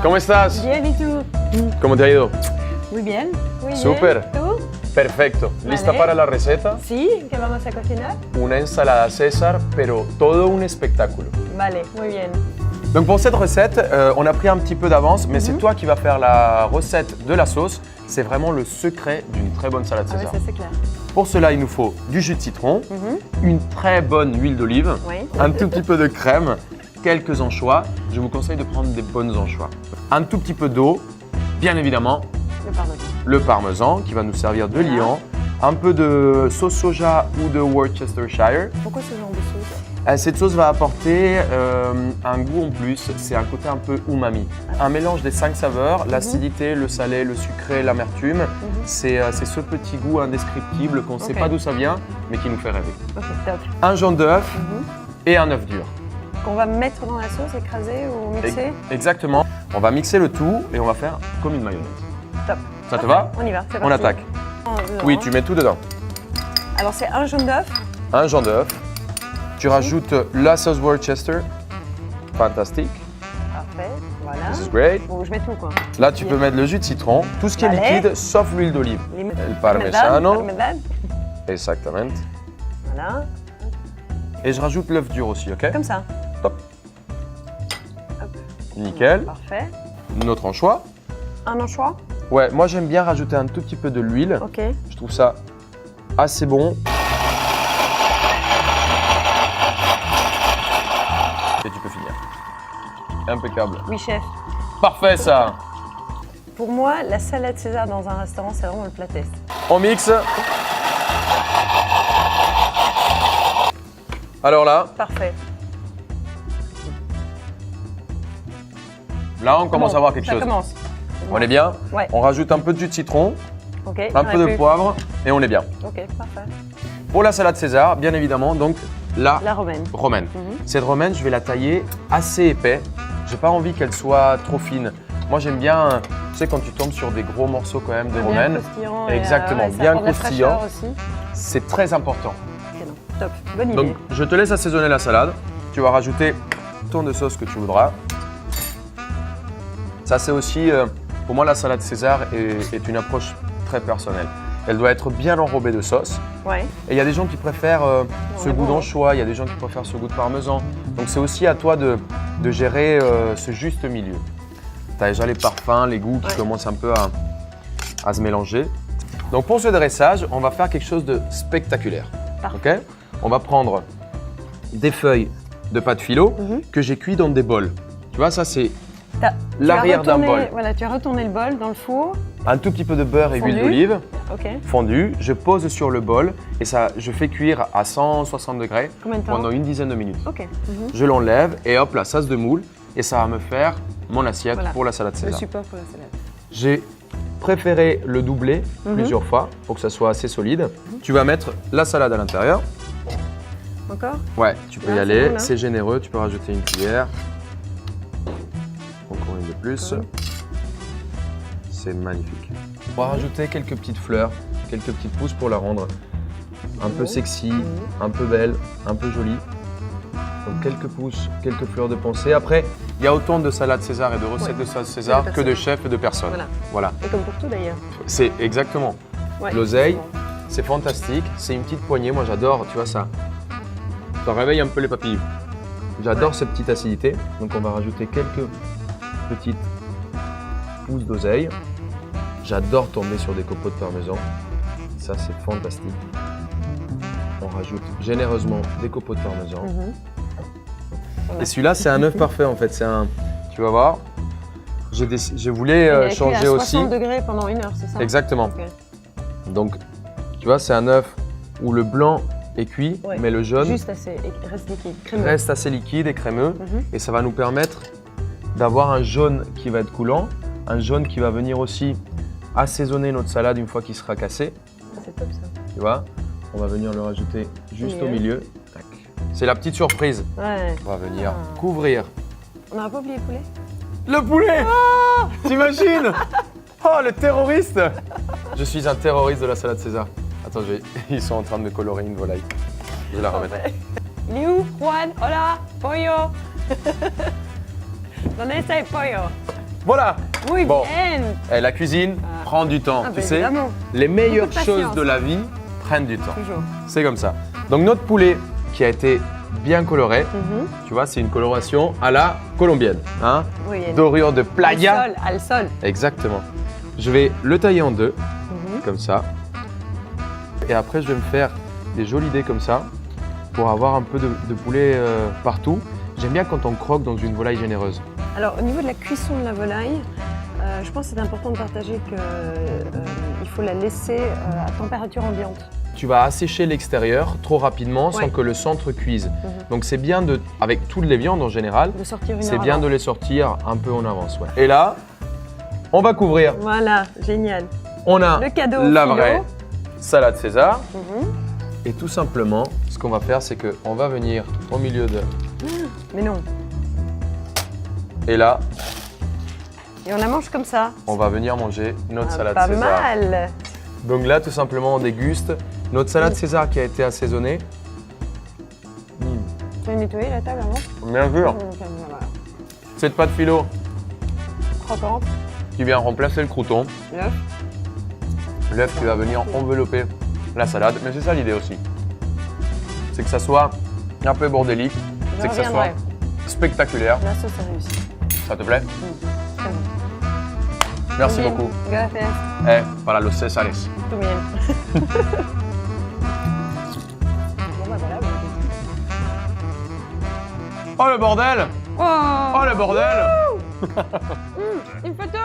¿Cómo estás? Bien, ¿y tú? ¿Cómo te ha ido? Muy bien. Muy Súper. bien. ¿Tú? Perfecto. ¿Lista Vale. para la receta? Sí, ¿qué vamos a cocinar? Una ensalada César, pero todo un espectáculo. Vale, muy bien. Donc pour cette recette, on a pris un petit peu d'avance, mais c'est toi qui vas faire la recette de la sauce. C'est vraiment le secret d'une très bonne salade Ah oui, César. ça c'est clair. Pour cela, il nous faut du jus de citron, une très bonne huile d'olive, Oui. un tout petit peu de crème, quelques anchois. Je vous conseille de prendre des bonnes anchois. Un tout petit peu d'eau, bien évidemment, Le parmesan. le parmesan qui va nous servir de Voilà. liant, un peu de sauce soja ou de Worcestershire. Pourquoi ce genre de sauce? Cette sauce va apporter un goût en plus, c'est un côté un peu umami. Un mélange des 5 saveurs, l'acidité, le salé, le sucré, l'amertume. C'est ce petit goût indescriptible qu'on ne sait Ok. pas d'où ça vient, mais qui nous fait rêver. Ok, top. Un jaune d'œuf et un œuf dur. Qu'on va mettre dans la sauce, écraser ou mixer? Exactement. On va mixer le tout et on va faire comme une mayonnaise. Top. Ça te Parfait. va? On y va, c'est parti. On attaque. Oui, tu mets tout dedans. Alors c'est un jaune d'œuf. Un jaune d'œuf. Tu rajoutes la sauce Worcester. Fantastique. Parfait, voilà. This is great. Bon, je mets tout quoi. Là, tu peux mettre le jus de citron, tout ce qui est Vale. liquide, sauf l'huile d'olive. Les- Le parmesano. Parmesan. Exactement. Voilà, Et je rajoute l'œuf dur aussi, ok? comme ça. Top. Nickel. Parfait. Notre anchois. Un anchois. Ouais, moi j'aime bien rajouter un tout petit peu de l'huile. Ok. Je trouve ça assez bon. Et tu peux finir. Impeccable. Oui, chef. Parfait ça. Pour moi, la salade César dans un restaurant, c'est vraiment le plat test. On mixe. Alors là, Parfait. là on commence Bon, à voir quelque ça chose. commence. On est bien. Ouais. On rajoute un peu de jus de citron, Ok. un peu de poivre et on est bien. Ok, parfait. Pour la salade César, bien évidemment, donc la La romaine. romaine. Cette romaine, je vais la tailler assez épais. J'ai pas envie qu'elle soit trop fine. Moi, j'aime bien, tu sais, quand tu tombes sur des gros morceaux quand même de romaine. Bien croustillant. et, Exactement, ouais, ça bien apporte de la croustillant. fraîcheur aussi. C'est très important. Excellent. Top. Bonne idée. Donc, je te laisse assaisonner la salade. Tu vas rajouter ton de sauce que tu voudras. Ça, c'est aussi, pour moi, la salade César est une approche très personnelle. Elle doit être bien enrobée de sauce. Ouais. Et il y a des gens qui préfèrent ce Ouais, goût bon. d'anchois, il y a des gens qui préfèrent ce goût de parmesan. Donc c'est aussi à toi de gérer ce juste milieu. Tu as déjà les parfums, les goûts qui Ouais. commencent un peu à se mélanger. Donc pour ce dressage, on va faire quelque chose de spectaculaire. Parfait. Ok? On va prendre des feuilles de pâte philo que j'ai cuit dans des bols. Tu vois, ça c'est Tu l'arrière as d'un retourné- bol. Voilà, tu as retourné le bol dans le four. Un tout petit peu de beurre et Fondu. huile d'olive. Ok. Fondu, je pose sur le bol et ça, je fais cuire à 160 degrés Combien de temps? pendant une dizaine de minutes. Ok. Je l'enlève et hop là, ça se démoule et ça va me faire mon assiette Voilà. pour la salade Le César. support pour la salade. J'ai préféré le doubler plusieurs fois pour que ça soit assez solide. Tu vas mettre la salade à l'intérieur. Encore? Ouais, tu peux Là, y c'est aller, bon, là. c'est généreux, tu peux rajouter une cuillère. Encore une de plus. C'est magnifique. On va rajouter quelques petites fleurs, quelques petites pousses pour la rendre un peu sexy, un peu belle, un peu jolie. Donc quelques pousses, quelques fleurs de pensée. Après, il y a autant de salades César et de recettes de salade César que de personnes. chefs et de personnes. Voilà. Et comme pour tout d'ailleurs. C'est exactement. Ouais. L'oseille, Bon. c'est fantastique. C'est une petite poignée. Moi, j'adore, tu vois ça. Ça réveille un peu les papilles. J'adore cette petite acidité. Donc, on va rajouter quelques petites pousses d'oseille. J'adore tomber sur des copeaux de parmesan. Ça, c'est fantastique. On rajoute généreusement des copeaux de parmesan. Et celui-là, c'est un œuf parfait en fait. C'est un, tu vas voir. Je voulais Il a cuit changer à aussi. 60 degrés pendant 1 heure, c'est ça? Exactement. Ok. Donc, tu vois, c'est un œuf où le blanc est cuit, Ouais. mais le jaune Juste assez, et reste liquide, crémeux. reste assez liquide et crémeux. Et ça va nous permettre d'avoir un jaune qui va être coulant, un jaune qui va venir aussi assaisonner notre salade une fois qu'il sera cassé. C'est top ça. Tu vois, on va venir le rajouter juste au Milieu. milieu. Tac. C'est la petite surprise. Ouais. On va venir Ah. couvrir. On n'aura pas oublié le poulet? Le poulet! T'imagines? Oh, le terroriste! Je suis un terroriste de la salade César. Attends, ils sont en train de me colorer une volaille. Je vais la remettre. Il est où, Juan? Hola, pollo. ¿Dónde está el pollo? Voilà. Muy Bon. bien. Et la cuisine prend du temps. Ah, Tu bah, sais, évidemment. les meilleures Beaucoup de choses patience. de la vie prennent du temps. Toujours. C'est comme ça. Donc notre poulet qui a été bien coloré, Mhm. tu vois, c'est une coloration à la colombienne. Hein, Oui, et dorure de playa. Al sol, al sol. Exactement. Je vais le tailler en deux, Mhm. comme ça. Et après, je vais me faire des jolis dés comme ça pour avoir un peu de poulet partout. J'aime bien quand on croque dans une volaille généreuse. Alors, au niveau de la cuisson de la volaille, je pense que c'est important de partager qu'il faut la laisser à température ambiante. Tu vas assécher l'extérieur trop rapidement sans Ouais. que le centre cuise. Mhm. Donc c'est bien de, avec toutes les viandes en général, De sortir une c'est heure bien avant. de les sortir un peu en avance. Ouais. Et là, on va couvrir. Voilà, génial. On a Le cadeau la philo. vraie salade César. Mhm. Et tout simplement, ce qu'on va faire, c'est qu'on va venir au milieu de... Mais non. Et là, Et on la mange comme ça. on va venir manger notre Ah, salade pas César. mal. Donc là, tout simplement, on déguste notre salade César qui a été assaisonnée. Tu vas nettoyer la table avant? Bien sûr. Voilà. Cette pâte philo Croquante. qui vient remplacer le crouton. L'œuf. L'œuf qui va venir envelopper la salade. Mais c'est ça l'idée aussi. C'est que ça soit un peu bordélique. Je C'est que ça soit reviendrai. spectaculaire. La sauce est réussie. Ça te plaît? Très bon. Merci Muy bien. beaucoup. Gracias. Para los Césares. Tout bien. Bon, bah voilà. Oh le bordel! Oh, Oh le bordel! une photo.